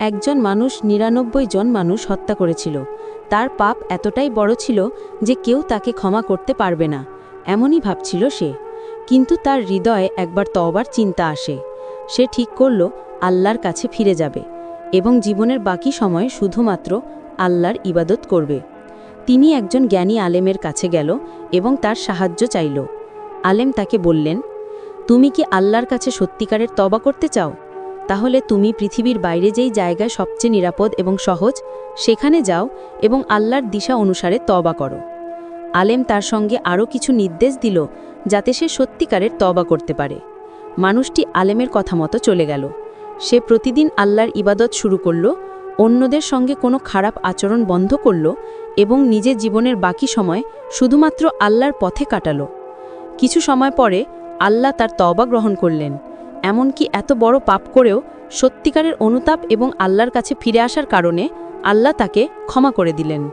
একজন মানুষ ৯৯ জন মানুষ হত্যা করেছিল। তার পাপ এতটাই বড় ছিল যে কেউ তাকে ক্ষমা করতে পারবে না, এমনই ভাবছিল সে। কিন্তু তার হৃদয়ে একবার তওবার চিন্তা আসে। সে ঠিক করল আল্লাহর কাছে ফিরে যাবে এবং জীবনের বাকি সময় শুধুমাত্র আল্লাহর ইবাদত করবে। তিনি একজন জ্ঞানী আলেমের কাছে গেল এবং তার সাহায্য চাইল। আলেম তাকে বললেন, তুমি কি আল্লাহর কাছে সত্যিকারের তওবা করতে চাও? তাহলে তুমি পৃথিবীর বাইরে যেই জায়গায় সবচেয়ে নিরাপদ এবং সহজ, সেখানে যাও এবং আল্লাহর দিশা অনুসারে তওবা করো। আলেম তার সঙ্গে আরও কিছু নির্দেশ দিল যাতে সে সত্যিকারের তওবা করতে পারে। মানুষটি আলেমের কথা মতো চলে গেল। সে প্রতিদিন আল্লাহর ইবাদত শুরু করল, অন্যদের সঙ্গে কোনো খারাপ আচরণ বন্ধ করল এবং নিজের জীবনের বাকি সময় শুধুমাত্র আল্লাহর পথে কাটালো। কিছু সময় পরে আল্লাহ তার তওবা গ্রহণ করলেন। এমনকি এত বড় পাপ করেও সত্যিকারের অনুতাপ এবং আল্লাহর কাছে ফিরে আসার কারণে আল্লাহ তাকে ক্ষমা করে দিলেন।